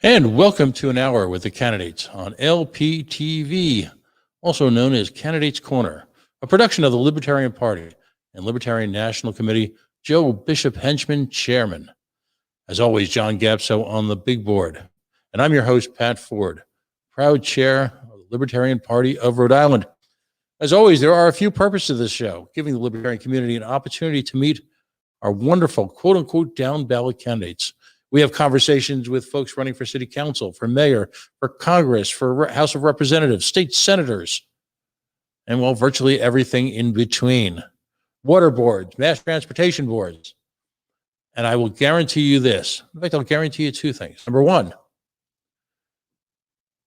And welcome to an hour with the candidates on LPTV, also known as Candidates Corner, a production of the Libertarian Party and Libertarian National Committee, Joe Bishop Henchman, Chairman. As always, John Gapso on the big board. And I'm your host, Pat Ford, proud chair of the Libertarian Party of Rhode Island. As always, there are a few purposes to this show, giving the Libertarian community an opportunity to meet our wonderful, quote-unquote, down-ballot candidates. We have conversations with folks running for city council, for mayor, for Congress, for House of Representatives, state senators, and well, virtually everything in between. Water boards, mass transportation boards. And I will guarantee you this. In fact, I'll guarantee you two things. Number one,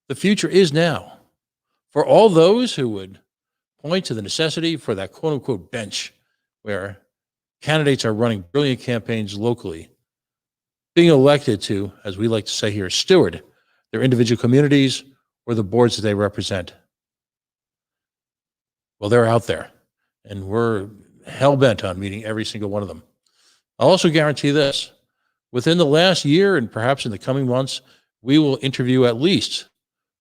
the future is now. For all those who would point to the necessity for that quote-unquote bench where candidates are running brilliant campaigns locally, being elected to, as we like to say here, steward their individual communities or the boards that they represent. Well, they're out there, and we're hell-bent on meeting every single one of them. I'll also guarantee this. Within the last year and perhaps in the coming months, we will interview at least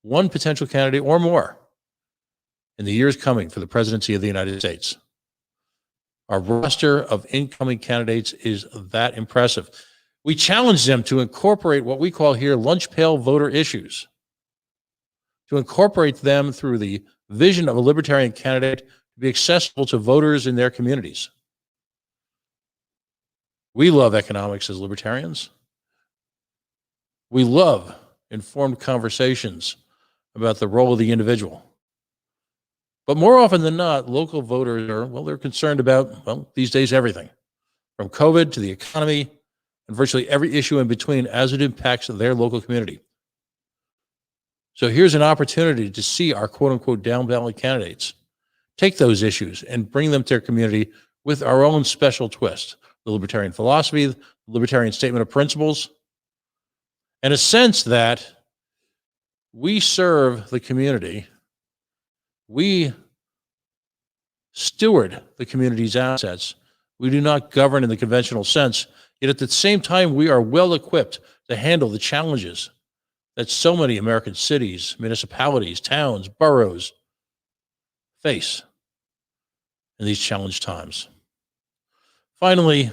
one potential candidate or more in the years coming for the presidency of the United States. Our roster of incoming candidates is that impressive. We challenge them to incorporate what we call here lunch pail voter issues, to incorporate them through the vision of a libertarian candidate to be accessible to voters in their communities. We love economics as libertarians. We love informed conversations about the role of the individual. But more often than not, local voters are, well, they're concerned about, well, these days, everything from COVID to the economy, and virtually every issue in between as it impacts their local community. So here's an opportunity to see our quote-unquote down-ballot candidates take those issues and bring them to their community with our own special twist, the Libertarian Philosophy, the Libertarian Statement of Principles, and a sense that we serve the community, we steward the community's assets, we do not govern in the conventional sense. Yet at the same time, we are well equipped to handle the challenges that so many American cities, municipalities, towns, boroughs face in these challenged times. Finally,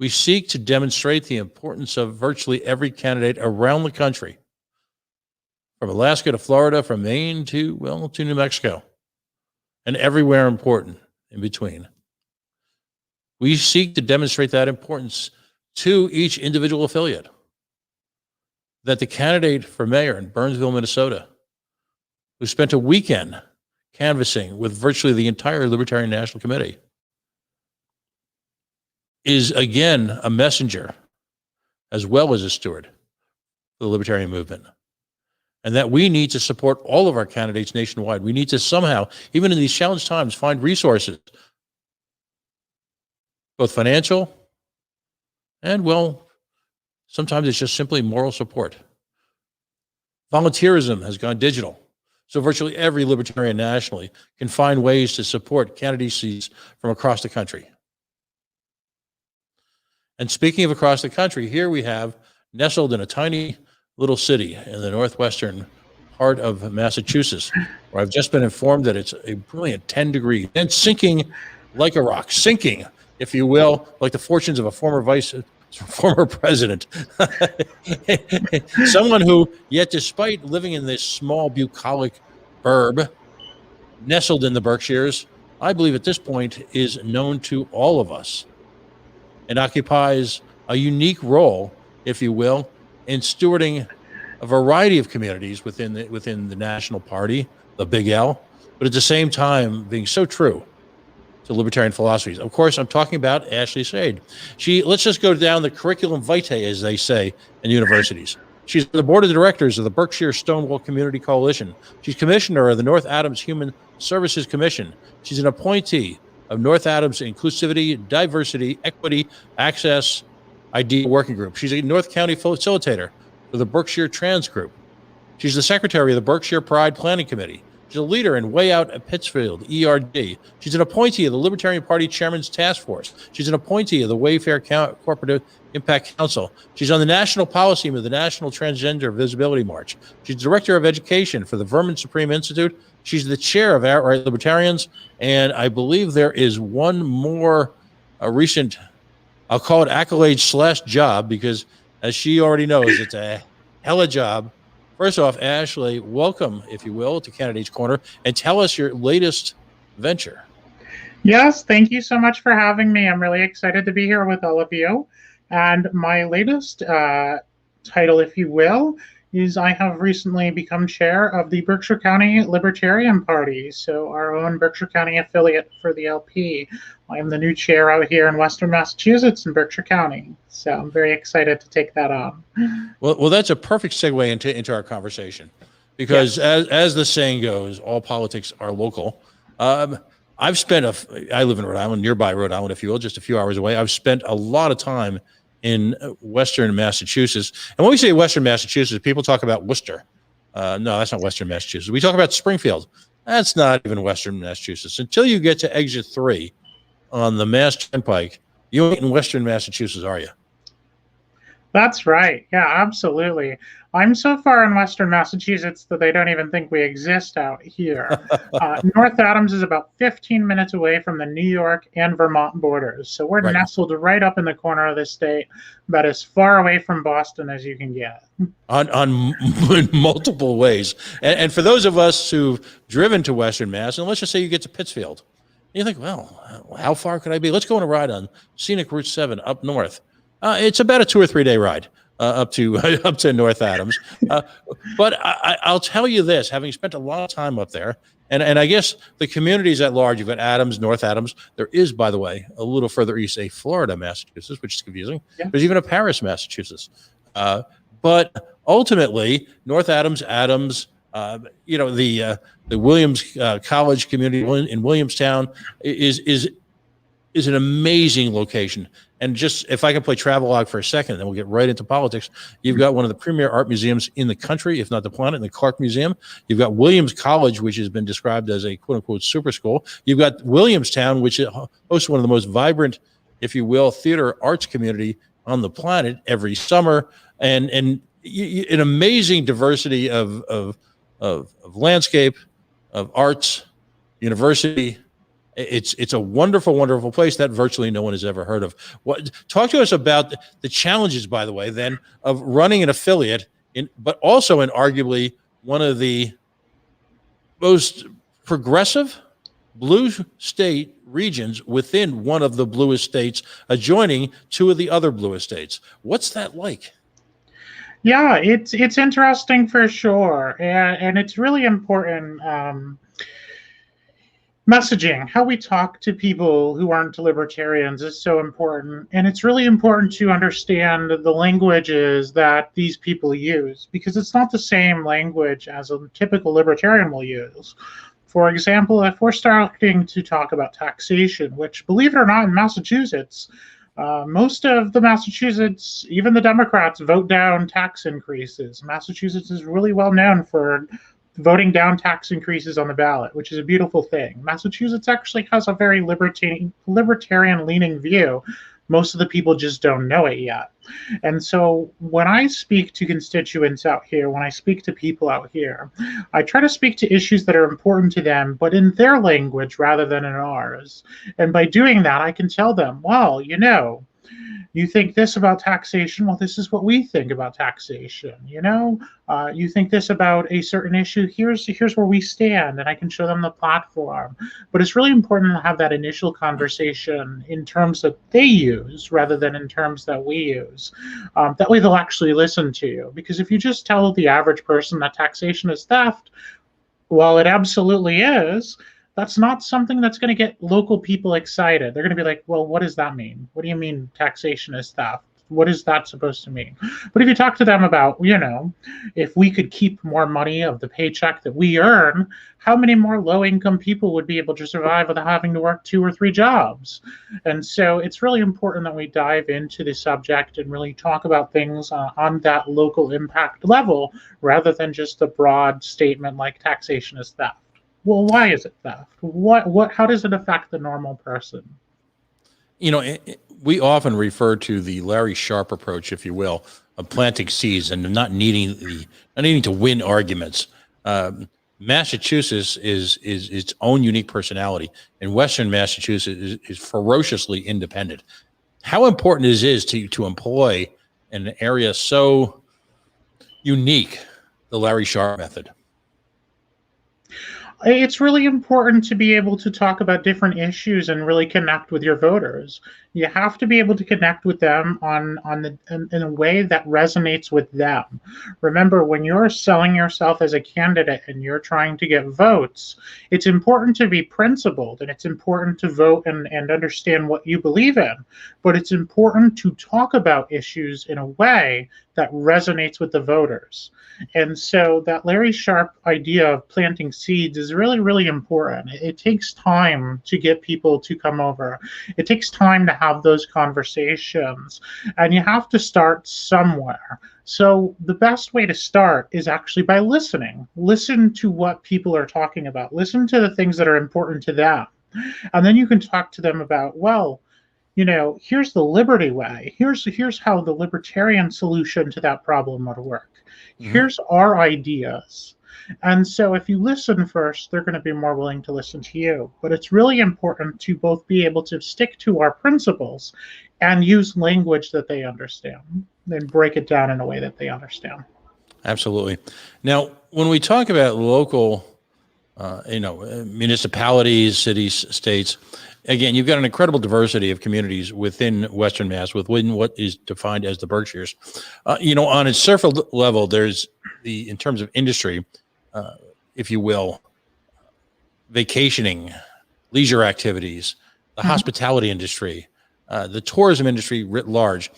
we seek to demonstrate the importance of virtually every candidate around the country, from Alaska to Florida, from Maine to, well, to New Mexico, and everywhere important in between. We seek to demonstrate that importance to each individual affiliate, that the candidate for mayor in Burnsville, Minnesota, who spent a weekend canvassing with virtually the entire Libertarian National Committee, is again a messenger as well as a steward for the libertarian movement. And that we need to support all of our candidates nationwide. We need to somehow, even in these challenged times, find resources, both financial and, well, sometimes it's just simply moral support. Volunteerism has gone digital. So virtually every libertarian nationally can find ways to support candidacies from across the country. And speaking of across the country, here we have, nestled in a tiny little city in the northwestern part of Massachusetts, where I've just been informed that it's a brilliant 10 degrees and sinking like a rock, sinking, if you will, like the fortunes of a former president. Someone who, yet despite living in this small bucolic burb, nestled in the Berkshires, I believe at this point is known to all of us and occupies a unique role, if you will, in stewarding a variety of communities within the National Party, the Big L, but at the same time being so true to libertarian philosophies. Of course, I'm talking about Ashley Sade. Let's just go down the curriculum vitae, as they say in universities. She's on the board of directors of the Berkshire Stonewall Community Coalition. She's commissioner of the North Adams Human Services Commission. She's an appointee of North Adams Inclusivity, Diversity, Equity, Access, IDEA Working Group. She's a North County facilitator for the Berkshire Trans Group. She's the secretary of the Berkshire Pride Planning Committee She's a leader in Way Out at Pittsfield, ERG. She's an appointee of the Libertarian Party Chairman's Task Force. She's an appointee of the Wayfair Corporate Impact Council. She's on the national policy team of the National Transgender Visibility March. She's director of education for the Vermin Supreme Institute. She's the chair of Outright Libertarians. And I believe there is one more recent, I'll call it accolade / job, because as she already knows, it's a hella job. First off, Ashley, welcome, if you will, to Candidate's Corner, and tell us your latest venture. Yes, thank you so much for having me. I'm really excited to be here with all of you. And my latest title, if you will, is I have recently become chair of the Berkshire County Libertarian Party, so our own Berkshire County affiliate for the LP. I'm the new chair out here in Western Massachusetts in Berkshire County, so I'm very excited to take that on. Well, that's a perfect segue into our conversation, because as the saying goes, all politics are local. I live in Rhode Island, nearby Rhode Island, if you will, just a few hours away. I've spent a lot of time in Western Massachusetts. And when we say Western Massachusetts, people talk about Worcester. No, that's not Western Massachusetts. We talk about Springfield. That's not even Western Massachusetts. Until you get to exit 3 on the Mass Turnpike, you ain't in Western Massachusetts, are you? That's right. Yeah, absolutely. I'm so far in Western Massachusetts that they don't even think we exist out here. North Adams is about 15 minutes away from the New York and Vermont borders. So we're nestled right up in the corner of the state, about as far away from Boston as you can get. On multiple ways. And for those of us who've driven to Western Mass, and let's just say you get to Pittsfield, you think, well, how far could I be? Let's go on a ride on scenic Route 7 up north. It's about a 2 or 3 day ride up to North Adams. But I'll tell you this, having spent a lot of time up there, and I guess the communities at large, you've got Adams, North Adams. There is, by the way, a little further east, a Florida, Massachusetts, which is confusing. Yeah. There's even a Paris, Massachusetts. But ultimately, North Adams, the Williams College community in Williamstown is an amazing location. And just, if I can play travelogue for a second, then we'll get right into politics. You've got one of the premier art museums in the country, if not the planet, in the Clark Museum. You've got Williams College, which has been described as a quote-unquote super school. You've got Williamstown, which hosts one of the most vibrant, if you will, theater arts community on the planet every summer. And an amazing diversity of landscape, of arts, university. It's a wonderful, wonderful place that virtually no one has ever heard of. Talk to us about the challenges, by the way, then, of running an affiliate, but also in arguably one of the most progressive blue state regions within one of the bluest states, adjoining 2 of the other bluest states. What's that like? Yeah, it's interesting for sure, and it's really important. Messaging, how we talk to people who aren't libertarians is so important. And it's really important to understand the languages that these people use, because it's not the same language as a typical libertarian will use. For example, if we're starting to talk about taxation, which, believe it or not, in Massachusetts, most of the Massachusetts, even the Democrats, vote down tax increases. Massachusetts is really well known for voting down tax increases on the ballot, which is a beautiful thing. Massachusetts actually has a very libertarian-leaning view. Most of the people just don't know it yet. And so when I speak to constituents out here, when I speak to people out here, I try to speak to issues that are important to them, but in their language rather than in ours. And by doing that, I can tell them, well, you think this about taxation? Well, this is what we think about taxation. You think this about a certain issue? Here's where we stand, and I can show them the platform. But it's really important to have that initial conversation in terms that they use rather than in terms that we use. That way, they'll actually listen to you. Because if you just tell the average person that taxation is theft, while it absolutely is, that's not something that's going to get local people excited. They're going to be like, well, what does that mean? What do you mean taxation is theft? What is that supposed to mean? But if you talk to them about, if we could keep more money of the paycheck that we earn, how many more low-income people would be able to survive without having to work 2 or 3 jobs? And so it's really important that we dive into the subject and really talk about things on that local impact level, rather than just a broad statement like taxation is theft. Well, why is it theft? How does it affect the normal person? You know, we often refer to the Larry Sharp approach, if you will, of planting seeds and not needing to win arguments. Massachusetts is its own unique personality, and Western Massachusetts is ferociously independent. How important it is to employ an area so unique, the Larry Sharp method. It's really important to be able to talk about different issues and really connect with your voters. You have to be able to connect with them in a way that resonates with them. Remember, when you're selling yourself as a candidate and you're trying to get votes, it's important to be principled and it's important to vote and understand what you believe in. But it's important to talk about issues in a way that resonates with the voters. And so that Larry Sharp idea of planting seeds is really, really important. It takes time to get people to come over. It takes time to have those conversations, and you have to start somewhere. So the best way to start is actually by listening. Listen to what people are talking about. Listen to the things that are important to them. And then you can talk to them about, well, here's the liberty way. Here's how the libertarian solution to that problem would work. Here's our ideas. And so if you listen first, they're going to be more willing to listen to you. But it's really important to both be able to stick to our principles and use language that they understand and break it down in a way that they understand. Absolutely. Now, when we talk about local, municipalities, cities, states, again, you've got an incredible diversity of communities within Western Mass, within what is defined as the Berkshires. On its surface level, there's in terms of industry, if you will, vacationing, leisure activities, the hospitality industry, the tourism industry writ large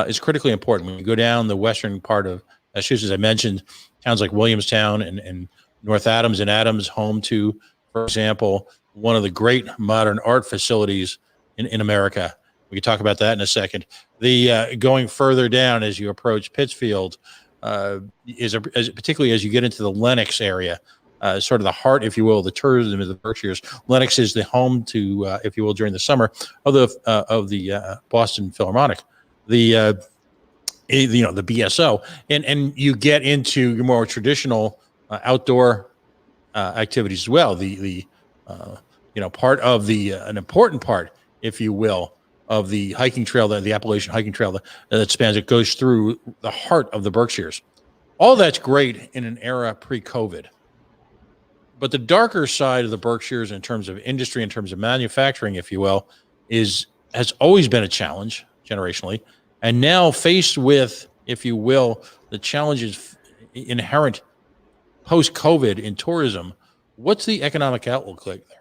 is critically important. When you go down the western part of Massachusetts, I mentioned towns like Williamstown and North Adams and Adams, home to, for example, one of the great modern art facilities in America. We can talk about that in a second. The going further down as you approach Pittsfield, particularly as you get into the Lenox area, sort of the heart, if you will, the tourism of the Berkshires. Lenox is the home to, if you will, during the summer of the Boston Philharmonic, the BSO, and you get into your more traditional outdoor activities as well. Part of an important part, if you will, of the hiking trail, the Appalachian hiking trail that spans, it goes through the heart of the Berkshires. All that's great in an era pre-COVID. But the darker side of the Berkshires in terms of industry, in terms of manufacturing, if you will, has always been a challenge generationally. And now faced with, if you will, the challenges inherent post-COVID in tourism, what's the economic outlook like there?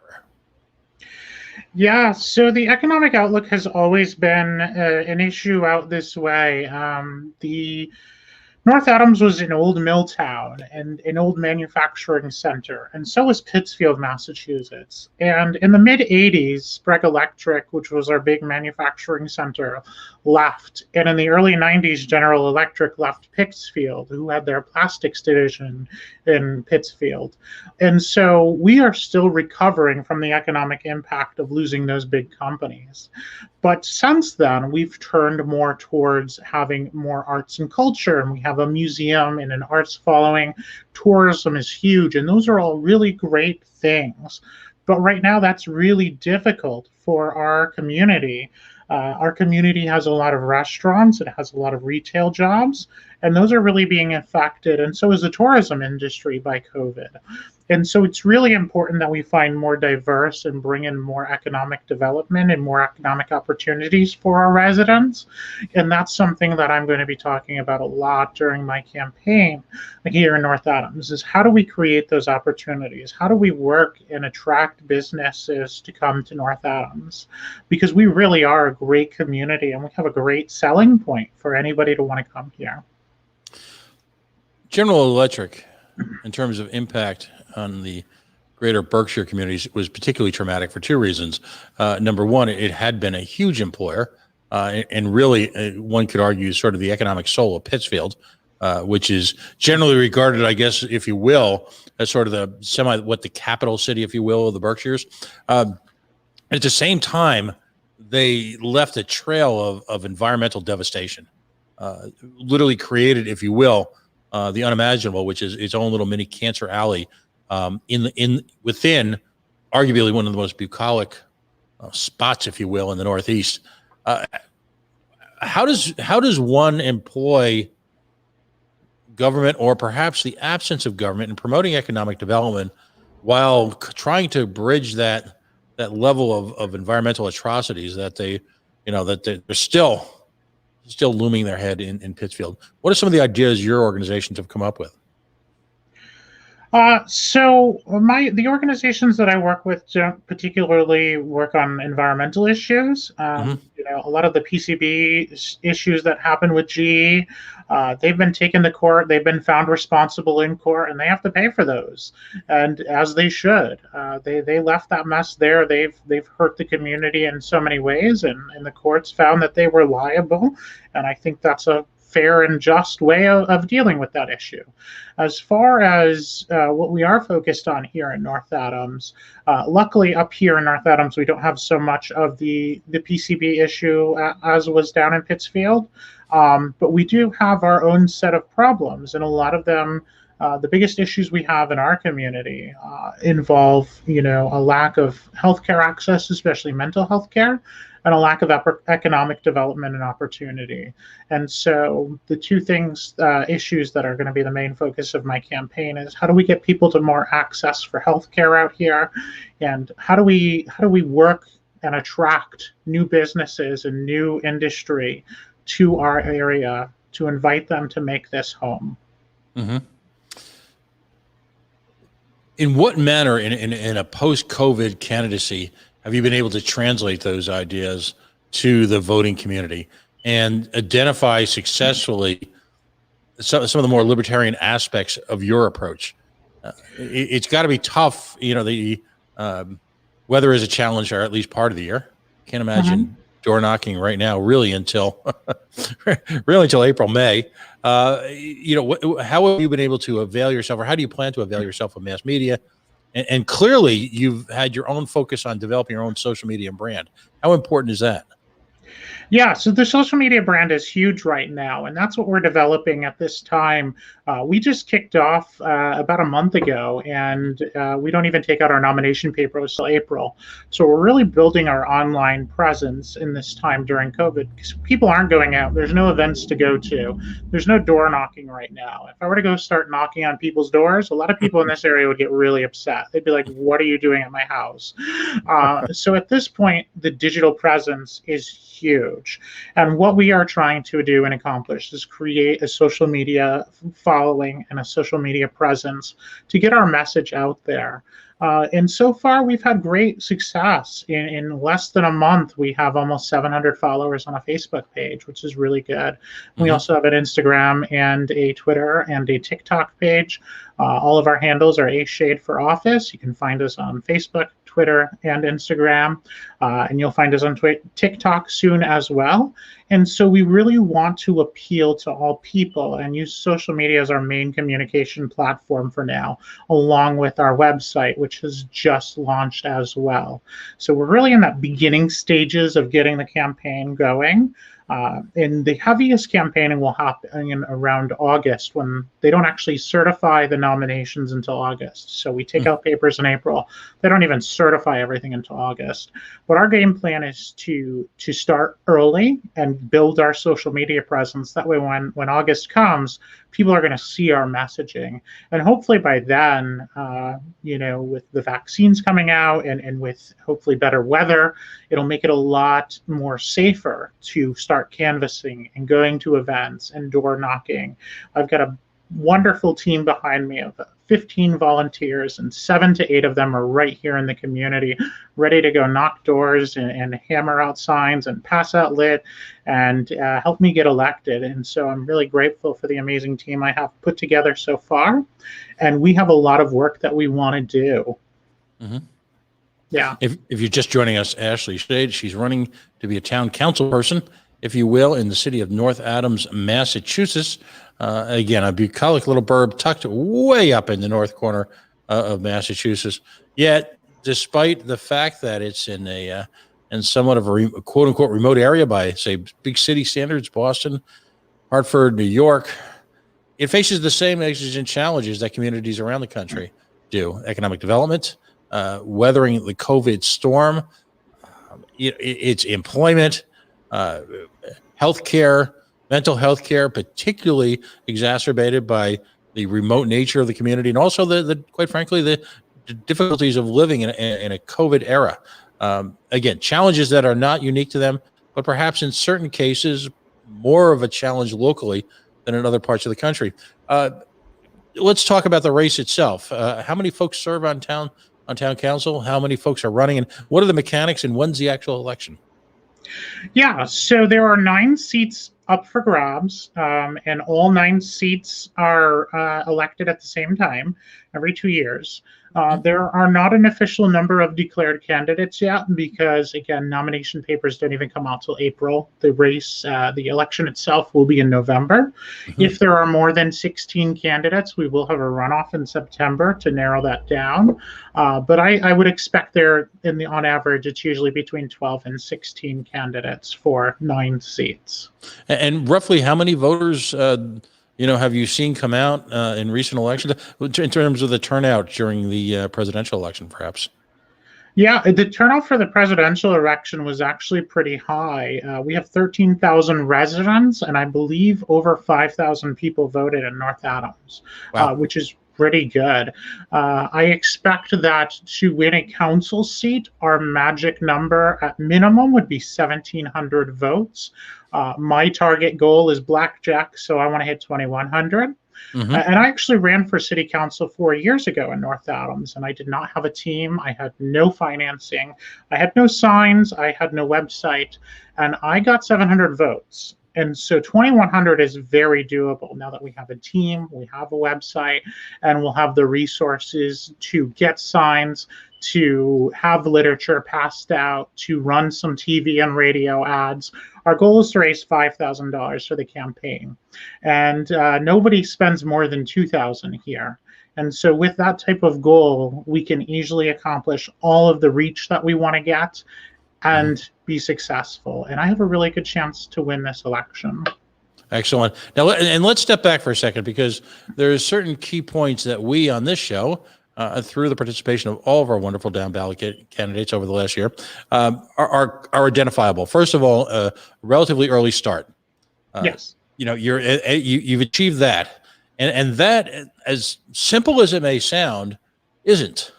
Yeah, so the economic outlook has always been an issue out this way. The North Adams was an old mill town and an old manufacturing center, and so was Pittsfield, Massachusetts. And in the mid-'80s, Sprague Electric, which was our big manufacturing center, left. And in the early '90s, General Electric left Pittsfield, who had their plastics division in Pittsfield. And so we are still recovering from the economic impact of losing those big companies. But since then, we've turned more towards having more arts and culture, and we have a museum and an arts following. Tourism is huge, and those are all really great things. But right now, that's really difficult for our community. Our community has a lot of restaurants, it has a lot of retail jobs, and those are really being affected, and so is the tourism industry by COVID. And so it's really important that we find more diverse and bring in more economic development and more economic opportunities for our residents. And that's something that I'm going to be talking about a lot during my campaign here in North Adams, is how do we create those opportunities? How do we work and attract businesses to come to North Adams? Because we really are a great community and we have a great selling point for anybody to want to come here. General Electric, in terms of impact on the greater Berkshire communities, was particularly traumatic for two reasons. Number one, it had been a huge employer, and really, one could argue, sort of the economic soul of Pittsfield. which is generally regarded, I guess, if you will, as sort of the capital city, if you will, of the Berkshires. At the same time, they left a trail of environmental devastation, literally created, if you will, the unimaginable, which is its own little mini cancer alley within arguably one of the most bucolic spots, if you will, in the Northeast. How does one employ government, or perhaps the absence of government, in promoting economic development while trying to bridge that level of environmental atrocities that they're still looming their head in Pittsfield? What are some of the ideas your organizations have come up with? So the organizations that I work with don't particularly work on environmental issues. A lot of the PCB issues that happen with GE, they've been taken to court, they've been found responsible in court, and they have to pay for those, and as they should. They left that mess there. They've hurt the community in so many ways, and the courts found that they were liable, and I think that's a fair and just way of dealing with that issue. As far as what we are focused on here in North Adams, luckily up here in North Adams, we don't have so much of the PCB issue as was down in Pittsfield, but we do have our own set of problems, and a lot of them, the biggest issues we have in our community involve, a lack of healthcare access, especially mental health care, and a lack of economic development and opportunity. And so the two issues that are going to be the main focus of my campaign is, how do we get people to more access for healthcare out here, and how do we work and attract new businesses and new industry to our area to invite them to make this home. Mm-hmm. In what manner, in a post-COVID candidacy, have you been able to translate those ideas to the voting community and identify successfully some of the more libertarian aspects of your approach? It's got to be tough. The weather is a challenge, or at least part of the year. Can't imagine door knocking right now, really until April, May. How have you been able to avail yourself, or how do you plan to avail yourself of mass media? And clearly, you've had your own focus on developing your own social media brand. How important is that? Yeah, so the social media brand is huge right now, and that's what we're developing at this time. We just kicked off about a month ago, and we don't even take out our nomination papers till April. So we're really building our online presence in this time during COVID, because people aren't going out. There's no events to go to. There's no door knocking right now. If I were to go start knocking on people's doors, a lot of people in this area would get really upset. They'd be like, "What are you doing at my house?" So at this point, the digital presence is huge. And what we are trying to do and accomplish is create a social media following and a social media presence to get our message out there. And so far, we've had great success. In less than a month, we have almost 700 followers on a Facebook page, which is really good. We also have an Instagram and a Twitter and a TikTok page. All of our handles are A Shade for Office. You can find us on Facebook, Twitter, and Instagram, and you'll find us on TikTok soon as well. And so we really want to appeal to all people and use social media as our main communication platform for now, along with our website, which has just launched as well. So we're really in that beginning stages of getting the campaign going. And the heaviest campaigning will happen around August, when they don't actually certify the nominations until August. So we take out papers in April. They don't even certify everything until August. But our game plan is to start early and build our social media presence. That way, when August comes, people are going to see our messaging. And hopefully by then, with the vaccines coming out and with hopefully better weather, it'll make it a lot more safer to start canvassing and going to events and door knocking. I've got a wonderful team behind me of 15 volunteers, and 7 to 8 of them are right here in the community, ready to go knock doors and hammer out signs and pass out lit and help me get elected. And so I'm really grateful for the amazing team I have put together so far. And we have a lot of work that we want to do. Yeah. If you're just joining us, Ashley Shade, she's running to be a town council person, if you will, in the city of North Adams, Massachusetts. Again, a bucolic little burb tucked way up in the north corner of Massachusetts. Yet, despite the fact that it's in somewhat of a quote unquote remote area by, say, big city standards, Boston, Hartford, New York, it faces the same exigent challenges that communities around the country do: economic development, weathering the COVID storm, it's employment, healthcare, mental health care, particularly exacerbated by the remote nature of the community, and also the quite frankly the difficulties of living in a COVID era. Again, challenges that are not unique to them, but perhaps in certain cases more of a challenge locally than in other parts of the country. Let's talk about the race itself. How many folks serve on town council? How many folks are running, and what are the mechanics, and when's the actual election? Yeah, so there are 9 seats up for grabs, and all 9 seats are elected at the same time every 2 years. There are not an official number of declared candidates yet because, again, nomination papers don't even come out till April. The election itself will be in November. Mm-hmm. If there are more than 16 candidates, we will have a runoff in September to narrow that down. But I would expect on average, it's usually between 12 and 16 candidates for 9 seats. And roughly how many voters have you seen come out in recent elections in terms of the turnout during the presidential election, perhaps? Yeah, the turnout for the presidential election was actually pretty high. We have 13,000 residents, and I believe over 5,000 people voted in North Adams, wow. Which is pretty good. I expect that to win a council seat, our magic number at minimum would be 1,700 votes. My target goal is blackjack, so I want to hit 2,100. Mm-hmm. And I actually ran for city council 4 years ago in North Adams, and I did not have a team. I had no financing. I had no signs. I had no website, and I got 700 votes. And so 2,100 is very doable now that we have a team, we have a website, and we'll have the resources to get signs, to have literature passed out, to run some TV and radio ads. Our goal is to raise $5,000 for the campaign. And nobody spends more than $2,000 here. And so with that type of goal, we can easily accomplish all of the reach that we want to get and be successful. And I have a really good chance to win this election. Excellent. Now, and let's step back for a second, because there are certain key points that we on this show, through the participation of all of our wonderful down ballot candidates over the last year, are identifiable. First of all, a relatively early start. Yes. You've achieved that, and that, as simple as it may sound, isn't.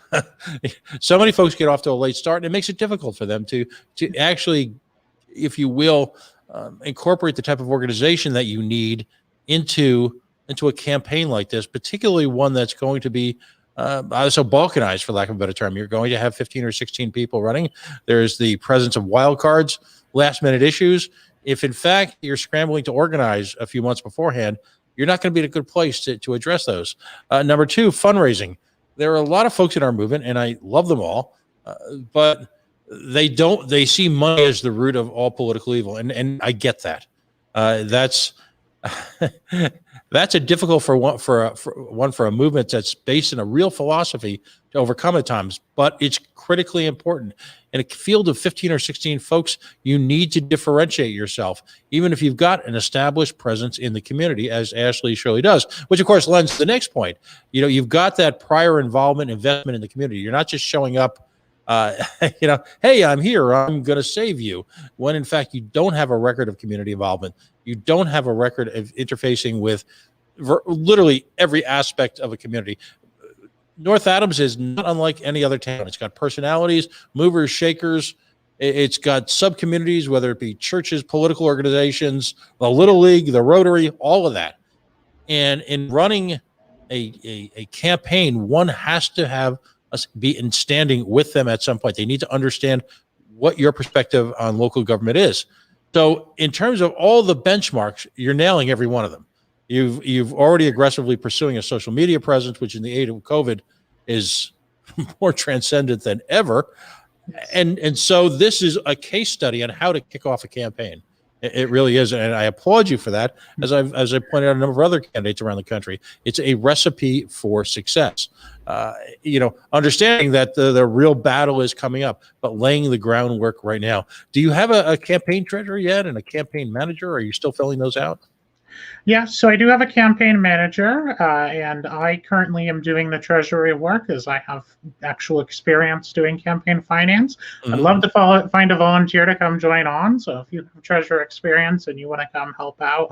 So many folks get off to a late start, and it makes it difficult for them to actually, if you will, incorporate the type of organization that you need into a campaign like this, particularly one that's going to be so balkanized, for lack of a better term. You're going to have 15 or 16 people running. There's the presence of wild cards, last minute issues. If in fact you're scrambling to organize a few months beforehand, you're not going to be in a good place to address those. Number 2, fundraising. There are a lot of folks in our movement, and I love them all, but they see money as the root of all political evil. And I get that. That's a difficult for a movement that's based in a real philosophy to overcome at times, but it's critically important. In a field of 15 or 16 folks, you need to differentiate yourself, even if you've got an established presence in the community, as Ashley surely does, which of course lends to the next point. You've got that prior investment in the community. You're not just showing up, hey, I'm here, I'm going to save you, when in fact you don't have a record of community involvement. You don't have a record of interfacing with literally every aspect of a community. North Adams is not unlike any other town. It's got personalities, movers, shakers. It's got sub-communities, whether it be churches, political organizations, the Little League, the Rotary, all of that. And in running a campaign, one has to have us be in standing with them at some point. They need to understand what your perspective on local government is. So in terms of all the benchmarks, you're nailing every one of them. You've already aggressively pursuing a social media presence, which in the age of COVID is more transcendent than ever. And so this is a case study on how to kick off a campaign. It really is, and I applaud you for that. As I pointed out, a number of other candidates around the country, it's a recipe for success. Understanding that the real battle is coming up, but laying the groundwork right now. Do you have a campaign treasurer yet, and a campaign manager? Or are you still filling those out? Yeah, so I do have a campaign manager, and I currently am doing the treasury work as I have actual experience doing campaign finance. I'd love to find a volunteer to come join on. So if you have treasurer experience and you want to come help out,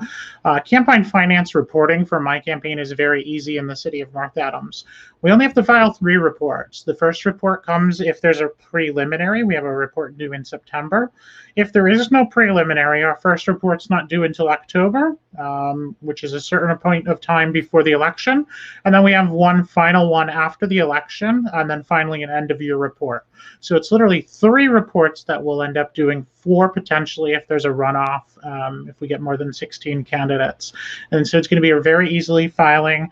campaign finance reporting for my campaign is very easy in the city of North Adams. We only have to file 3 reports. The first report comes if there's a preliminary. We have a report due in September. If there is no preliminary, our first report's not due until October, which is a certain point of time before the election. And then we have one final one after the election, and then finally an end-of-year report. So it's literally 3 reports that we'll end up doing, 4 potentially if there's a runoff, if we get more than 16 candidates. And so it's going to be a very easily filing.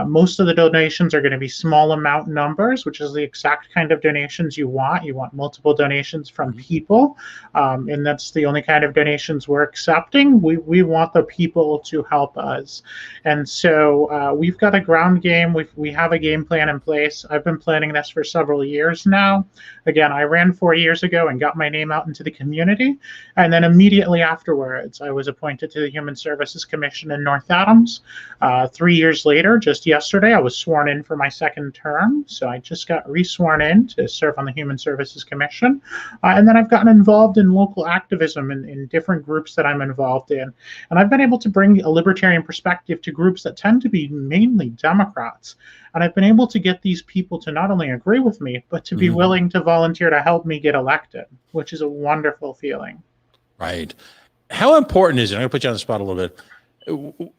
Most of the donations are going to be small amount numbers, which is the exact kind of donations you want. You want multiple donations from people, and that's the only kind of donations we're accepting. We want the people to help us. And so we've got a ground game. We have a game plan in place. I've been planning this for several years now. Again, I ran 4 years ago and got my name out into the community. And then immediately afterwards, I was appointed to the Human Services Commission in North Adams. 3 years later, just yesterday, I was sworn in for my 2nd term. So I just got re-sworn in to serve on the Human Services Commission. And then I've gotten involved in local activism in different groups that I'm involved in. And I've been able to bring a libertarian perspective to groups that tend to be mainly Democrats. And I've been able to get these people to not only agree with me, but to be willing to volunteer to help me get elected, which is a wonderful feeling. Right. How important is it? I'm going to put you on the spot a little bit.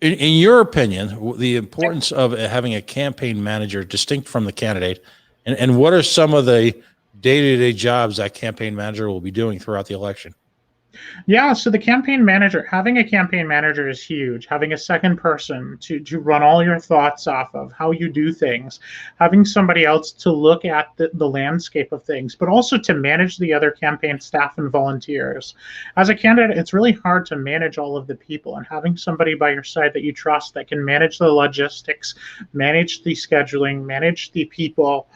In your opinion, the importance of having a campaign manager distinct from the candidate, and what are some of the day-to-day jobs that campaign manager will be doing throughout the election? Yeah, so the campaign manager, having a campaign manager is huge. Having a second person to run all your thoughts off of, how you do things, having somebody else to look at the landscape of things, but also to manage the other campaign staff and volunteers. As a candidate, it's really hard to manage all of the people, and having somebody by your side that you trust that can manage the logistics, manage the scheduling, manage the people,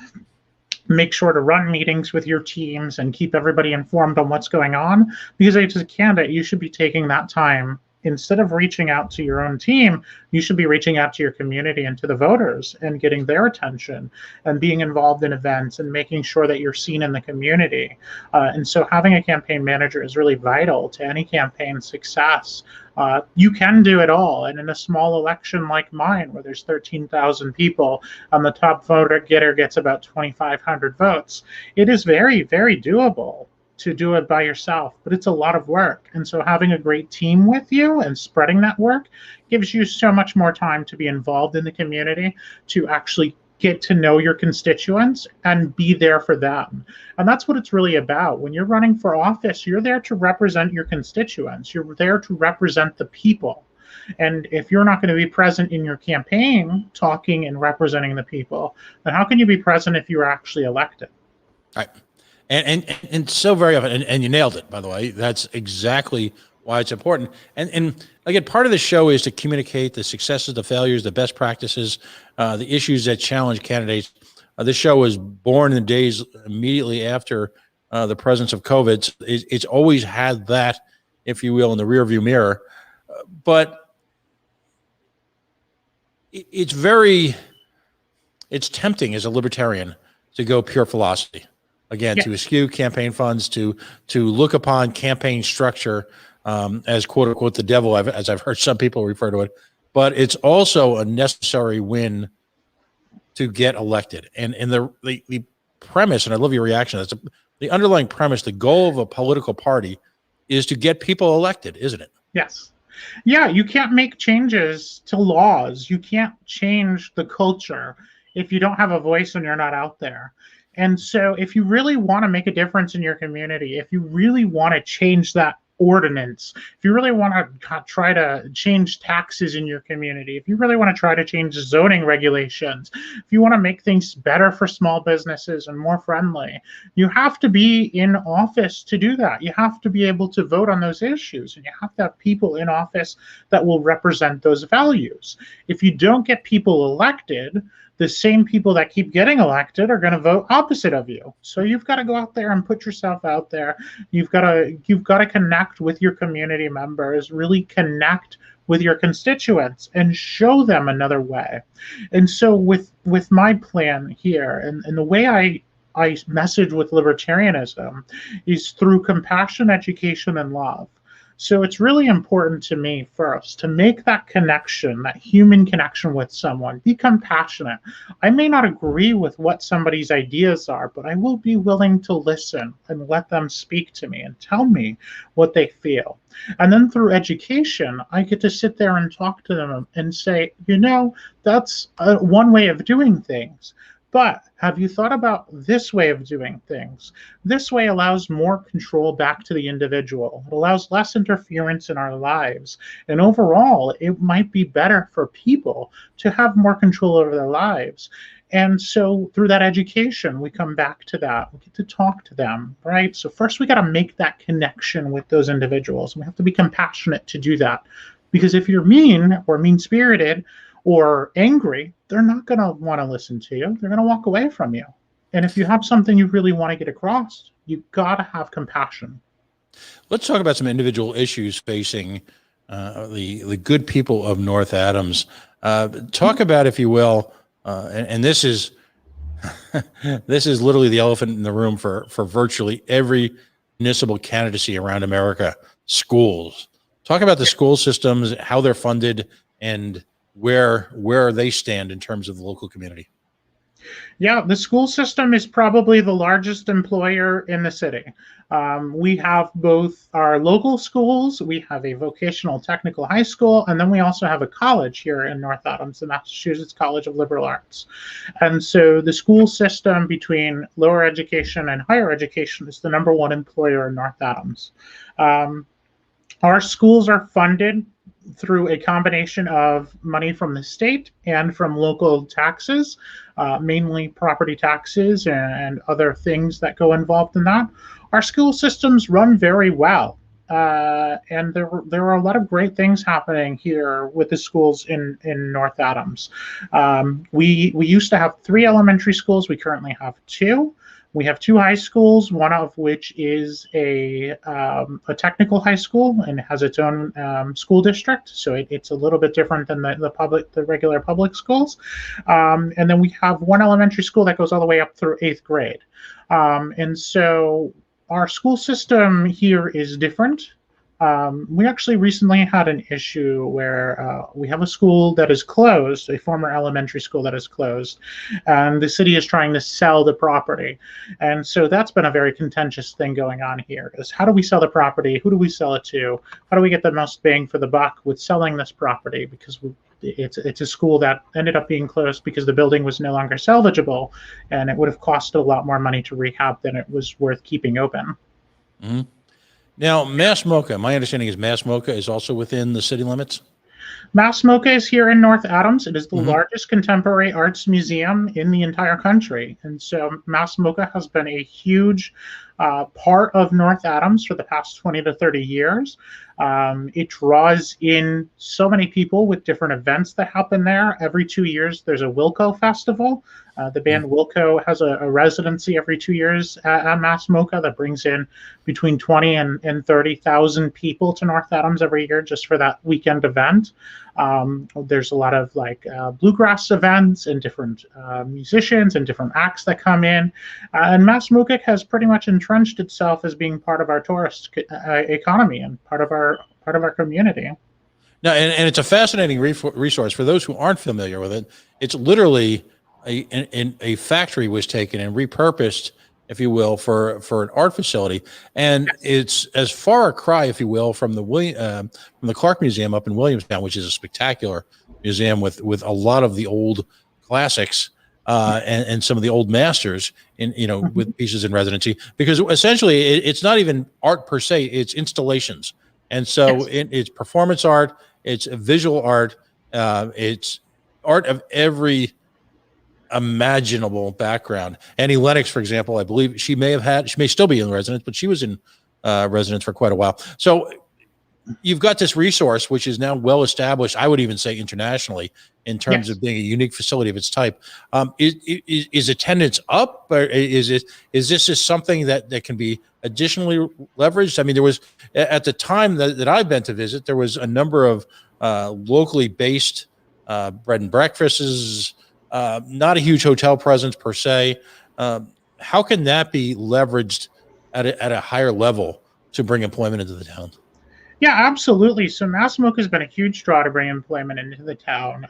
make sure to run meetings with your teams and keep everybody informed on what's going on. Because as a candidate, you should be taking that time. Instead of reaching out to your own team, you should be reaching out to your community and to the voters and getting their attention and being involved in events and making sure that you're seen in the community. And so having a campaign manager is really vital to any campaign success. You can do it all. And in a small election like mine, where there's 13,000 people and the top voter getter gets about 2,500 votes, it is very, very doable to do it by yourself, but it's a lot of work. And so having a great team with you and spreading that work gives you so much more time to be involved in the community, to actually get to know your constituents and be there for them. And that's what it's really about. When you're running for office, you're there to represent your constituents. You're there to represent the people. And if you're not going to be present in your campaign, talking and representing the people, then how can you be present if you're actually elected? Right. And so very often, and you nailed it, by the way. That's exactly why it's important. And again, part of the show is to communicate the successes, the failures, the best practices, the issues that challenge candidates. This show was born in the days immediately after the presence of COVID. It's always had that, if you will, in the rearview mirror. But it's tempting as a libertarian to go pure philosophy. Again, to eschew campaign funds, to look upon campaign structure as quote unquote the devil, as I've heard some people refer to it. But it's also a necessary win to get elected. And the premise, and I love your reaction, that's the underlying premise, the goal of a political party is to get people elected, isn't it? Yes. Yeah, you can't make changes to laws. You can't change the culture if you don't have a voice and you're not out there. And so if you really want to make a difference in your community, if you really want to change that ordinance, if you really want to try to change taxes in your community, if you really want to try to change zoning regulations, if you want to make things better for small businesses and more friendly, you have to be in office to do that. You have to be able to vote on those issues, and you have to have people in office that will represent those values. If you don't get people elected, the same people that keep getting elected are going to vote opposite of you. So you've got to go out there and put yourself out there. You've got to connect with your community members, really connect with your constituents and show them another way. And so with my plan here, and the way I message with libertarianism is through compassion, education, and love. So it's really important to me first to make that connection, that human connection with someone. Be compassionate. I may not agree with what somebody's ideas are, but I will be willing to listen and let them speak to me and tell me what they feel. And then through education, I get to sit there and talk to them and say, that's one way of doing things. But have you thought about this way of doing things? This way allows more control back to the individual. It allows less interference in our lives. And overall, it might be better for people to have more control over their lives. And so through that education, we come back to that. We get to talk to them, right? So first we got to make that connection with those individuals. We have to be compassionate to do that. Because if you're mean or mean-spirited or angry, they're not going to want to listen to you. They're going to walk away from you. And if you have something you really want to get across, you've got to have compassion. Let's talk about some individual issues facing the good people of North Adams. Talk about, if you will, and this is this is literally the elephant in the room for virtually every municipal candidacy around America: schools. Talk about the school systems, how they're funded, and where they stand in terms of the local community. Yeah, the school system is probably the largest employer in the city. We have both our local schools, we have a vocational technical high school, and then we also have a college here in North Adams, the Massachusetts College of Liberal Arts. And so the school system between lower education and higher education is the #1 employer in North Adams. Our schools are funded through a combination of money from the state and from local taxes, mainly property taxes and other things that go involved in that. Our school systems run very well. And there are a lot of great things happening here with the schools in North Adams. We used to have 3 elementary schools. We currently have 2. We have 2 high schools, one of which is a technical high school and has its own school district. So it's a little bit different than the regular public schools. And then we have 1 elementary school that goes all the way up through 8th grade. And so our school system here is different. We actually recently had an issue where we have a school that is closed, a former elementary school that is closed, and the city is trying to sell the property. And so that's been a very contentious thing going on here, is how do we sell the property? Who do we sell it to? How do we get the most bang for the buck with selling this property? Because it's a school that ended up being closed because the building was no longer salvageable, and it would have cost a lot more money to rehab than it was worth keeping open. Mm-hmm. Now, Mass MoCA, my understanding is Mass MoCA is also within the city limits? Mass MoCA is here in North Adams. It is the largest contemporary arts museum in the entire country. And so Mass MoCA has been a huge part of North Adams for the past 20 to 30 years. It draws in so many people with different events that happen there. Every 2 years, there's a Wilco Festival. The band Wilco has a residency every 2 years at Mass MoCA that brings in between 20 and 30,000 people to North Adams every year just for that weekend event. There's a lot of bluegrass events and different musicians and different acts that come in. And Mass MoCA has pretty much entrenched itself as being part of our tourist economy and part of our community. Now, and it's a fascinating resource for those who aren't familiar with it. It's literally a factory was taken and repurposed, if you will, for an art facility, and it's as far a cry, if you will, from the Clark Museum up in Williamstown, which is a spectacular museum with a lot of the old classics. and some of the old masters in, with pieces in residency, because essentially it's not even art per se, it's installations. And so it's performance art, it's visual art, it's art of every imaginable background. Annie Lennox, for example, I believe she may still be in residence, but she was in residence for quite a while. So you've got this resource, which is now well established, I would even say internationally, in terms of being a unique facility of its type. Is attendance up, or is this just something that can be additionally leveraged? I mean, there was, at the time that I've been to visit, there was a number of locally based bread and breakfasts, not a huge hotel presence per se. How can that be leveraged at a higher level to bring employment into the town? Yeah, absolutely. So Mass Mocha has been a huge draw to bring employment into the town.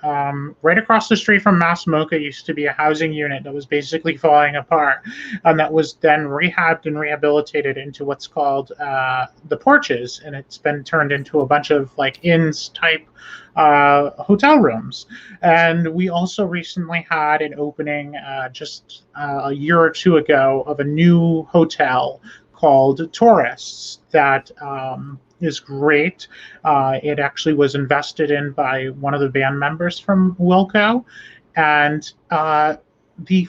Right across the street from Mass Mocha used to be a housing unit that was basically falling apart, and that was then rehabbed and rehabilitated into what's called the Porches, and it's been turned into a bunch of like inns type hotel rooms. And we also recently had an opening just a year or two ago of a new hotel called Tourists that is great. It actually was invested in by one of the band members from Wilco, and the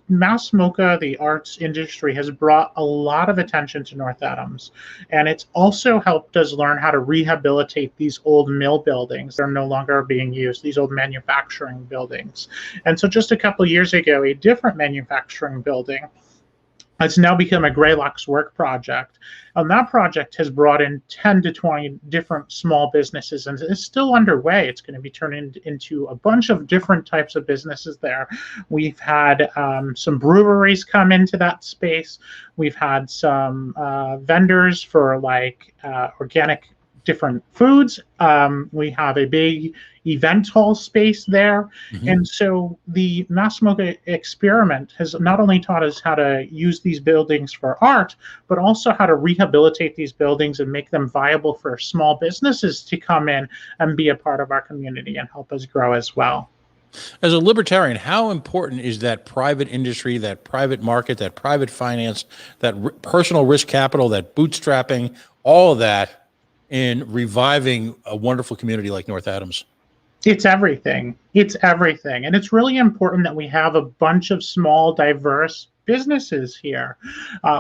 Mass Mocha, the arts industry, has brought a lot of attention to North Adams, and it's also helped us learn how to rehabilitate these old mill buildings that are no longer being used, these old manufacturing buildings. And so just a couple of years ago, a different manufacturing building it's now become a Greylocks work project. And that project has brought in 10 to 20 different small businesses, and it's still underway. It's going to be turned into a bunch of different types of businesses there. We've had some breweries come into that space. We've had some vendors for like organic different foods. We have a big event hall space there. And so the Mass Mocha experiment has not only taught us how to use these buildings for art, but also how to rehabilitate these buildings and make them viable for small businesses to come in and be a part of our community and help us grow as well. As a libertarian, how important is that private industry, that private market, that private finance, that personal risk capital, that bootstrapping, all of that in reviving a wonderful community like North Adams? It's everything. It's everything. And it's really important that we have a bunch of small, diverse businesses here.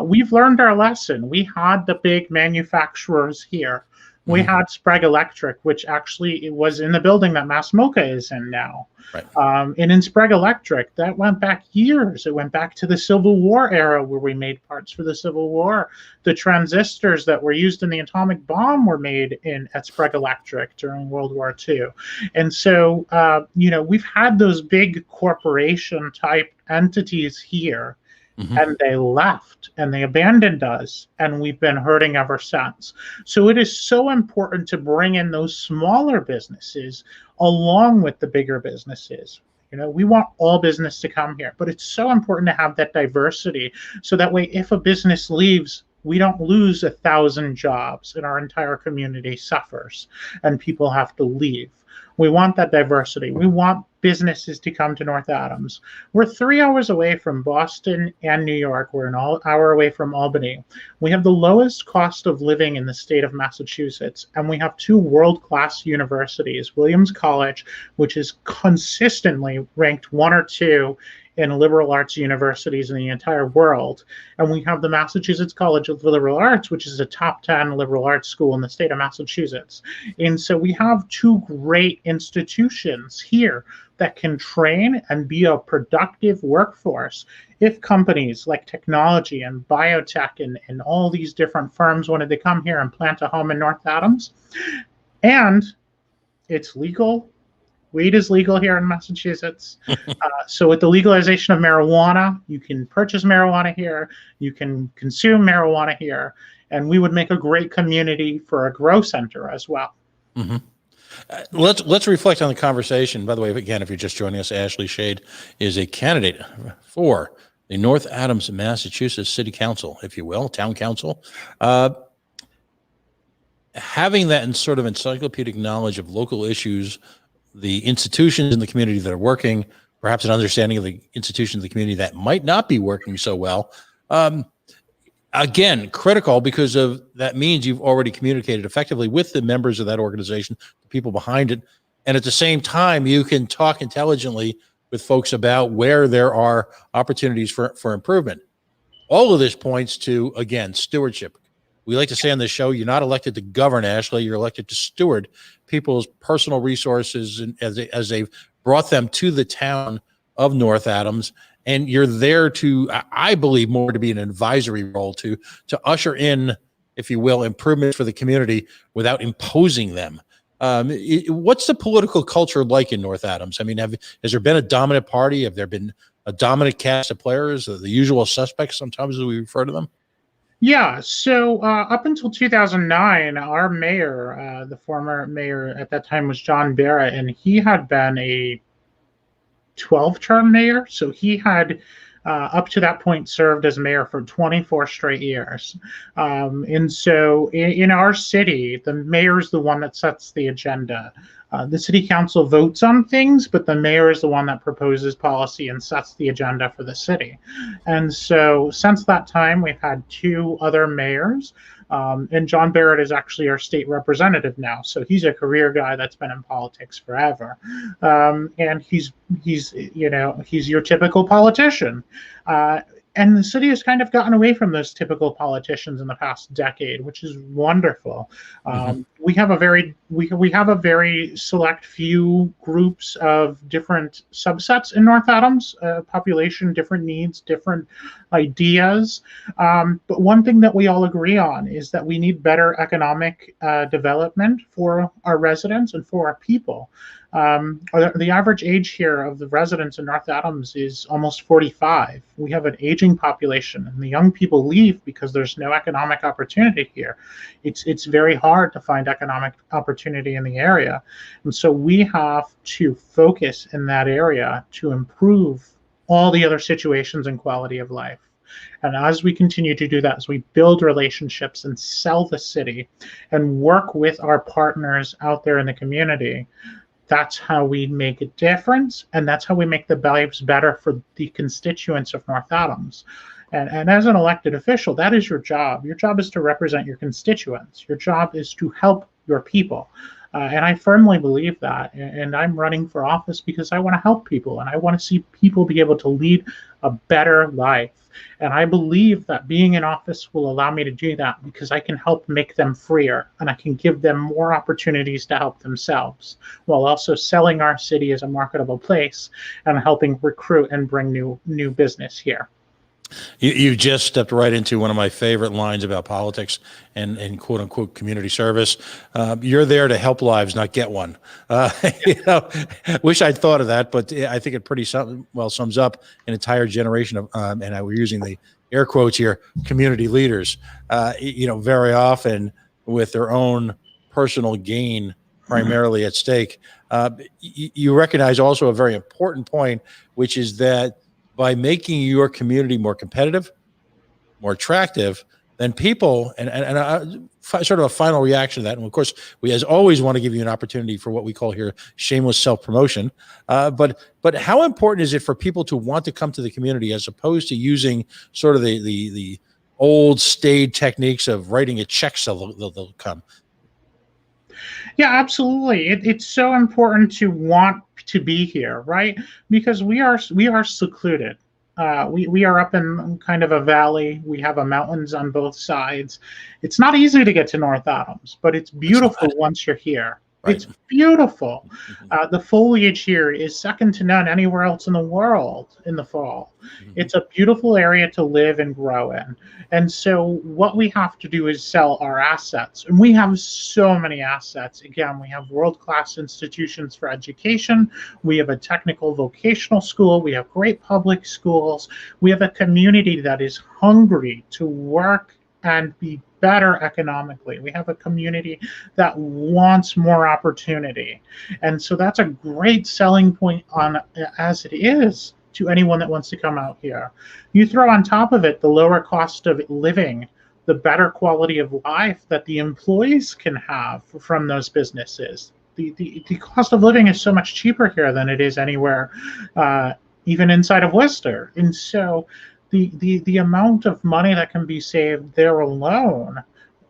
We've learned our lesson. We had the big manufacturers here. We had Sprague Electric, which actually it was in the building that Mass Mocha is in now. Right. And in Sprague Electric, that went back years. It went back to the Civil War era where we made parts for the Civil War. The transistors that were used in the atomic bomb were made at Sprague Electric during World War II. And so, we've had those big corporation type entities here. And they left and they abandoned us, and we've been hurting ever since. So it is so important to bring in those smaller businesses along with the bigger businesses. We want all business to come here, but it's so important to have that diversity so that way if a business leaves, we don't lose 1,000 jobs and our entire community suffers and people have to leave. We want that diversity. We want businesses to come to North Adams. We're 3 hours away from Boston and New York. We're an hour away from Albany. We have the lowest cost of living in the state of Massachusetts, and we have 2 world-class universities, Williams College, which is consistently ranked 1 or 2 in liberal arts universities in the entire world. And we have the Massachusetts College of Liberal Arts, which is a top 10 liberal arts school in the state of Massachusetts. And so we have 2 great institutions here that can train and be a productive workforce if companies like technology and biotech and all these different firms wanted to come here and plant a home in North Adams. And it's legal. Weed is legal here in Massachusetts. So with the legalization of marijuana, you can purchase marijuana here, you can consume marijuana here, and we would make a great community for a grow center as well. Let's reflect on the conversation. By the way, again, if you're just joining us, Ashley Shade is a candidate for the North Adams, Massachusetts City Council, if you will, Town Council. Having that in sort of encyclopedic knowledge of local issues, the institutions in the community that are working, perhaps an understanding of the institution of the community that might not be working so well. Again, critical, because of that means you've already communicated effectively with the members of that organization, the people behind it. And at the same time, you can talk intelligently with folks about where there are opportunities for improvement. All of this points to, again, stewardship. We like to say on this show, you're not elected to govern, Ashley, you're elected to steward people's personal resources and as they've brought them to the town of North Adams. And you're there to, I believe, more to be an advisory role to usher in, if you will, improvements for the community without imposing them. What's the political culture like in North Adams? I mean, has there been a dominant party? Have there been a dominant cast of players, the usual suspects sometimes as we refer to them? Yeah, so up until 2009, our mayor, the former mayor at that time was John Barrett, and he had been a 12-term mayor. So he had, up to that point, served as mayor for 24 straight years. And so in our city, the mayor is the one that sets the agenda. The city council votes on things, but the mayor is the one that proposes policy and sets the agenda for the city. And so since that time, we've had 2 other mayors. And John Barrett is actually our state representative now. So he's a career guy that's been in politics forever. And he's your typical politician. And the city has kind of gotten away from those typical politicians in the past decade, which is wonderful. We have a very select few groups of different subsets in North Adams, population, different needs, different ideas. But one thing that we all agree on is that we need better economic development for our residents and for our people. The average age here of the residents in North Adams is almost 45. We have an aging population, and the young people leave because there's no economic opportunity here. It's very hard to find economic opportunity in the area. And so we have to focus in that area to improve all the other situations and quality of life. And as we continue to do that, as we build relationships and sell the city and work with our partners out there in the community, that's how we make a difference, and that's how we make the lives better for the constituents of North Adams. And as an elected official, that is your job. Your job is to represent your constituents. Your job is to help your people. And I firmly believe that. And I'm running for office because I want to help people, and I want to see people be able to lead a better life. And I believe that being in office will allow me to do that because I can help make them freer, and I can give them more opportunities to help themselves, while also selling our city as a marketable place and helping recruit and bring new business here. You just stepped right into one of my favorite lines about politics and quote unquote community service. You're there to help lives, not get one. Wish I'd thought of that, but I think it pretty well sums up an entire generation of, and we're using the air quotes here, community leaders, very often with their own personal gain primarily at stake. You recognize also a very important point, which is that by making your community more competitive, more attractive, then people, and sort of a final reaction to that. And of course, we as always want to give you an opportunity for what we call here shameless self-promotion. But how important is it for people to want to come to the community as opposed to using sort of the old staid techniques of writing a check so they'll come? Yeah, absolutely. It's so important to want to be here, right? Because we are secluded. We are up in kind of a valley. We have mountains on both sides. It's not easy to get to North Adams, but it's beautiful once you're here. Right. It's beautiful. The foliage here is second to none anywhere else in the world in the fall. It's a beautiful area to live and grow in. And so what we have to do is sell our assets. And we have so many assets. Again, we have world-class institutions for education. We have a technical vocational school. We have great public schools. We have a community that is hungry to work and be better economically. We have a community that wants more opportunity. And so that's a great selling point as it is to anyone that wants to come out here. You throw on top of it the lower cost of living, the better quality of life that the employees can have from those businesses. The cost of living is so much cheaper here than it is anywhere, even inside of Worcester. And so the amount of money that can be saved there alone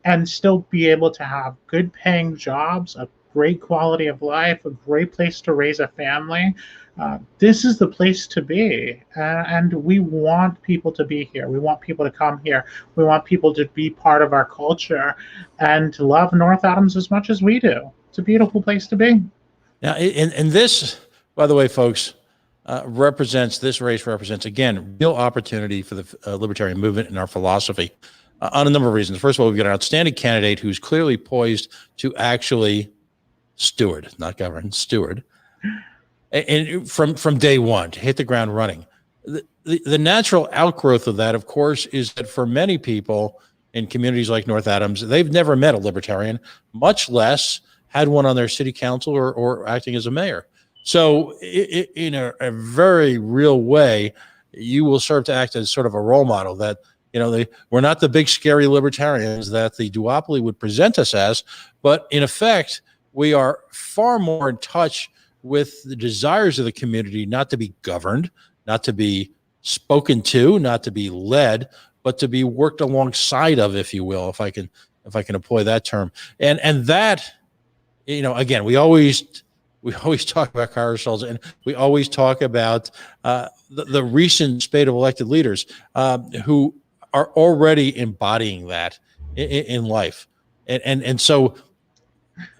and still be able to have good paying jobs, a great quality of life, a great place to raise a family. This is the place to be. And we want people to be here. We want people to come here. We want people to be part of our culture and to love North Adams as much as we do. It's a beautiful place to be. Now, and this, by the way, folks, this race represents, again, real opportunity for the libertarian movement and our philosophy on a number of reasons. First of all, we've got an outstanding candidate who's clearly poised to actually steward, not govern, steward, and from day one, to hit the ground running. The natural outgrowth of that, of course, is that for many people in communities like North Adams, they've never met a libertarian, much less had one on their city council or acting as a mayor. So in a very real way, you will serve to act as sort of a role model that, we're not the big scary libertarians that the duopoly would present us as, but in effect, we are far more in touch with the desires of the community, not to be governed, not to be spoken to, not to be led, but to be worked alongside of, if you will, if I can employ that term. And that, again, we always talk about carousels, and we always talk about the recent spate of elected leaders who are already embodying that in life. And so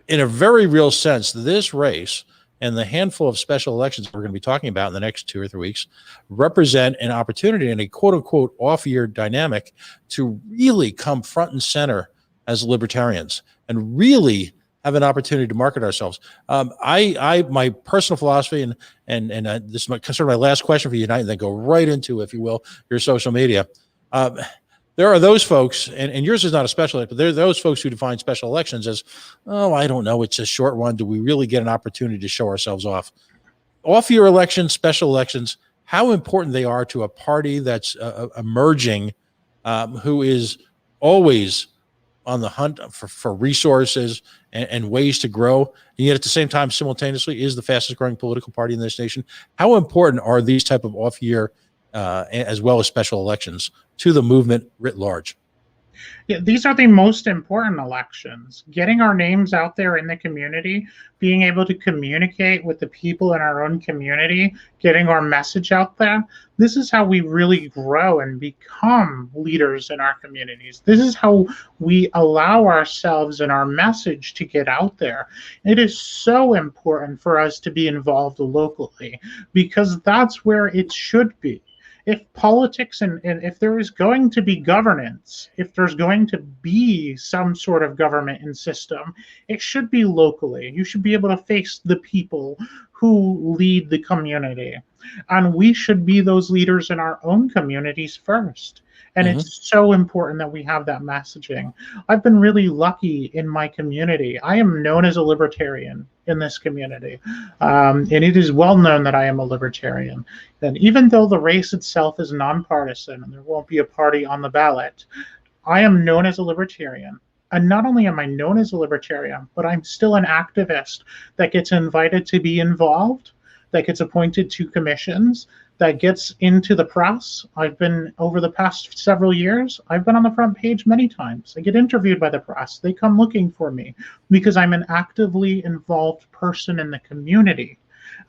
in a very real sense, this race and the handful of special elections we're going to be talking about in the next 2 or 3 weeks represent an opportunity in a quote unquote off-year dynamic to really come front and center as libertarians and really have an opportunity to market ourselves. My personal philosophy, and this is sort of my last question for you tonight, and then go right into, if you will, your social media. There are those folks, and yours is not a special election, but there are those folks who define special elections as, oh, I don't know, it's a short one. Do we really get an opportunity to show ourselves off? Off-year elections, special elections, how important they are to a party that's emerging, who is always on the hunt for resources and ways to grow, and yet at the same time, simultaneously, is the fastest growing political party in this nation. How important are these type of off-year as well as special elections to the movement writ large? Yeah, these are the most important elections. Getting our names out there in the community, being able to communicate with the people in our own community, getting our message out there. This is how we really grow and become leaders in our communities. This is how we allow ourselves and our message to get out there. It is so important for us to be involved locally because that's where it should be. If politics and if there is going to be governance, if there's going to be some sort of government and system, it should be locally. You should be able to face the people who lead the community. And we should be those leaders in our own communities first. And it's so important that we have that messaging. I've been really lucky in my community. I am known as a libertarian in this community. And it is well known that I am a libertarian. And even though the race itself is nonpartisan and there won't be a party on the ballot, I am known as a libertarian. And not only am I known as a libertarian, but I'm still an activist that gets invited to be involved, that gets appointed to commissions, that gets into the press. I've been, over the past several years, I've been on the front page many times. I get interviewed by the press. They come looking for me because I'm an actively involved person in the community.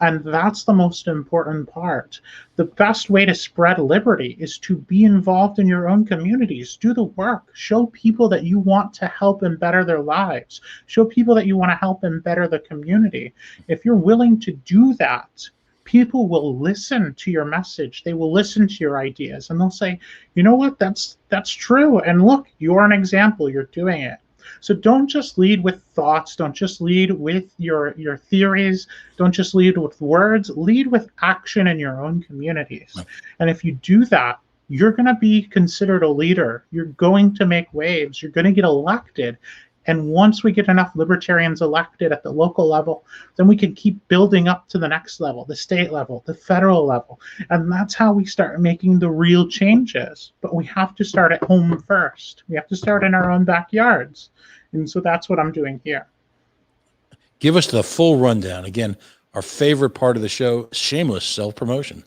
And that's the most important part. The best way to spread liberty is to be involved in your own communities. Do the work. Show people that you want to help and better their lives. Show people that you want to help and better the community. If you're willing to do that, people will listen to your message. They will listen to your ideas and they'll say, you know what, that's true. And look, you're an example, you're doing it. So don't just lead with thoughts. Don't just lead with your theories. Don't just lead with words. Lead with action in your own communities. And if you do that, you're going to be considered a leader. You're going to make waves. You're going to get elected. And once we get enough libertarians elected at the local level, then we can keep building up to the next level, the state level, the federal level. And that's how we start making the real changes. But we have to start at home first. We have to start in our own backyards. And so that's what I'm doing here. Give us the full rundown. Again, our favorite part of the show, shameless self-promotion.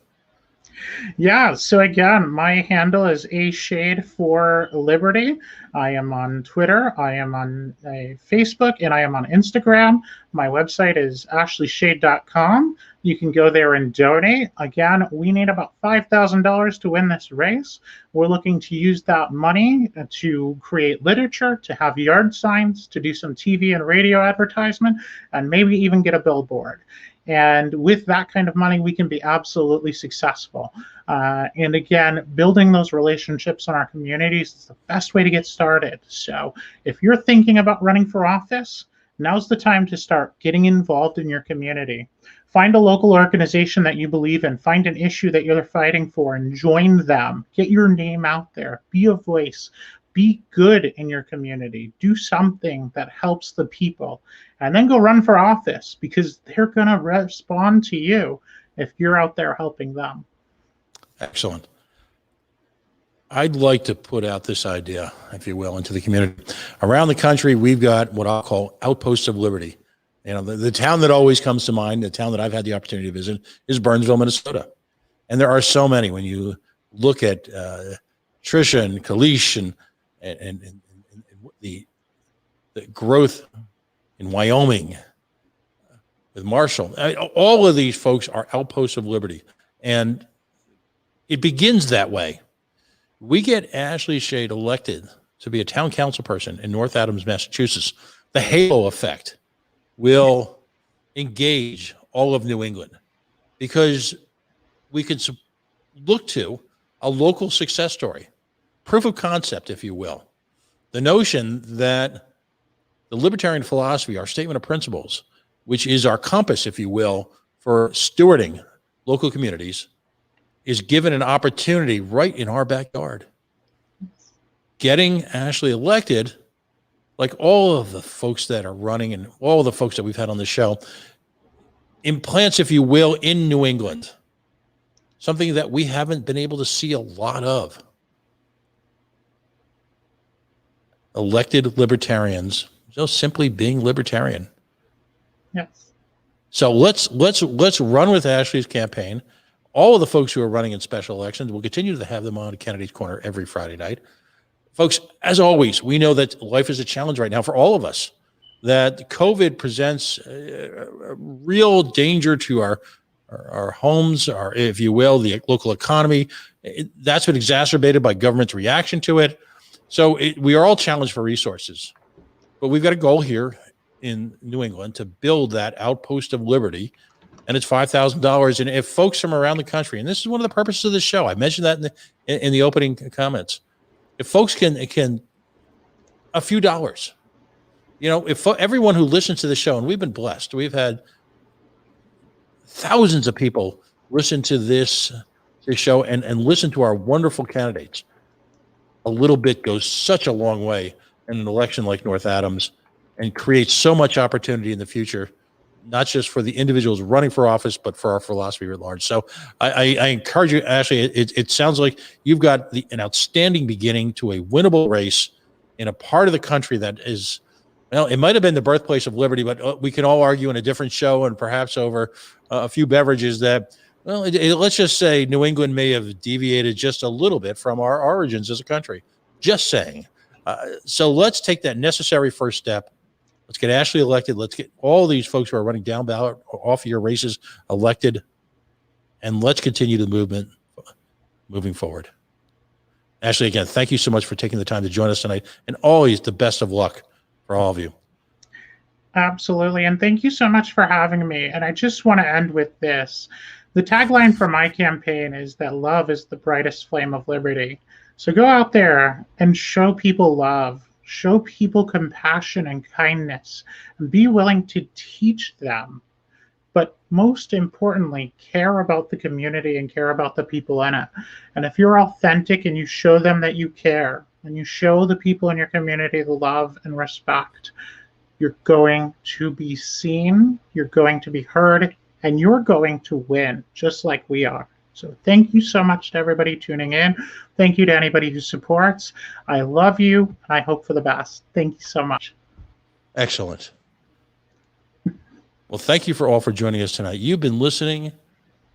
Yeah, so again, my handle is A Shade for Liberty. I am on Twitter, I am on Facebook, and I am on Instagram. My website is ashleyshade.com. You can go there and donate. Again, we need about $5,000 to win this race. We're looking to use that money to create literature, to have yard signs, to do some TV and radio advertisement, and maybe even get a billboard. And with that kind of money, we can be absolutely successful. And again, building those relationships in our communities is the best way to get started. So if you're thinking about running for office, now's the time to start getting involved in your community. Find a local organization that you believe in. Find an issue that you're fighting for and join them. Get your name out there. Be a voice. Be good in your community. Do something that helps the people. And then go run for office, because they're going to respond to you if you're out there helping them. Excellent. I'd like to put out this idea, if you will, into the community. Around the country, we've got what I'll call Outposts of Liberty. You know, the town that always comes to mind, the town that I've had the opportunity to visit, is Burnsville, Minnesota. And there are so many. When you look at Tricia and Kalish and the growth in Wyoming with Marshall, all of these folks are Outposts of Liberty. And it begins that way. We get Ashley Shade elected to be a town council person in North Adams, Massachusetts. The halo effect will engage all of New England, because we could look to a local success story, proof of concept, if you will. The notion that the Libertarian Philosophy, our statement of principles, which is our compass, if you will, for stewarding local communities, is given an opportunity right in our backyard. Getting Ashley elected, like all of the folks that are running and all the folks that we've had on the show, implants, if you will, in New England, something that we haven't been able to see a lot of. Elected libertarians, just simply being libertarian. Yes. So let's run with Ashley's campaign. All of the folks who are running in special elections, we'll continue to have them on Kennedy's Corner every Friday night. Folks, as always, we know that life is a challenge right now for all of us, that COVID presents a real danger to our homes, our, if you will, the local economy. That's been exacerbated by government's reaction to it. So we are all challenged for resources. But we've got a goal here in New England to build that Outpost of Liberty, and it's $5,000. And if folks from around the country, and this is one of the purposes of the show, I mentioned that in the opening comments, if folks can a few dollars, you know, if everyone who listens to the show, and we've been blessed, we've had thousands of people listen to this show and listen to our wonderful candidates. A little bit goes such a long way in an election like North Adams, and creates so much opportunity in the future, not just for the individuals running for office, but for our philosophy at large. So I encourage you, Ashley, it sounds like you've got an outstanding beginning to a winnable race in a part of the country that is, well, it might have been the birthplace of liberty, but we can all argue in a different show and perhaps over a few beverages that, well, let's just say New England may have deviated just a little bit from our origins as a country. Just saying. So let's take that necessary first step. Let's get Ashley elected. Let's get all these folks who are running down ballot off of your races elected. And let's continue the movement moving forward. Ashley, again, thank you so much for taking the time to join us tonight. And always the best of luck for all of you. Absolutely. And thank you so much for having me. And I just want to end with this. The tagline for my campaign is that love is the brightest flame of liberty. So go out there and show people love. Show people compassion and kindness, and be willing to teach them. But most importantly, care about the community and care about the people in it. And if you're authentic and you show them that you care, and you show the people in your community the love and respect, you're going to be seen, you're going to be heard, and you're going to win, just like we are. So thank you so much to everybody tuning in. Thank you to anybody who supports. I love you, and I hope for the best. Thank you so much. Excellent. Well, thank you for all for joining us tonight. You've been listening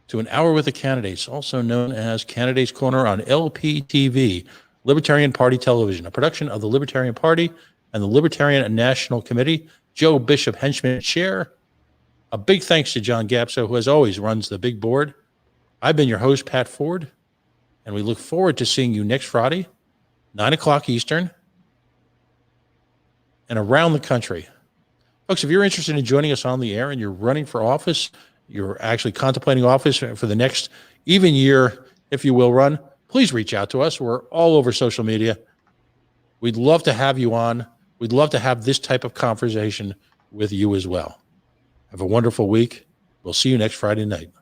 to An Hour with the Candidates, also known as Candidates Corner on LPTV, Libertarian Party Television, a production of the Libertarian Party and the Libertarian National Committee. Joe Bishop, Henchman Chair. A big thanks to John Gapso, who as always runs the big board. I've been your host, Pat Ford, and we look forward to seeing you next Friday, 9 o'clock Eastern, and around the country. Folks, if you're interested in joining us on the air and you're running for office, you're actually contemplating office for the next even year, if you will run, please reach out to us. We're all over social media. We'd love to have you on. We'd love to have this type of conversation with you as well. Have a wonderful week. We'll see you next Friday night.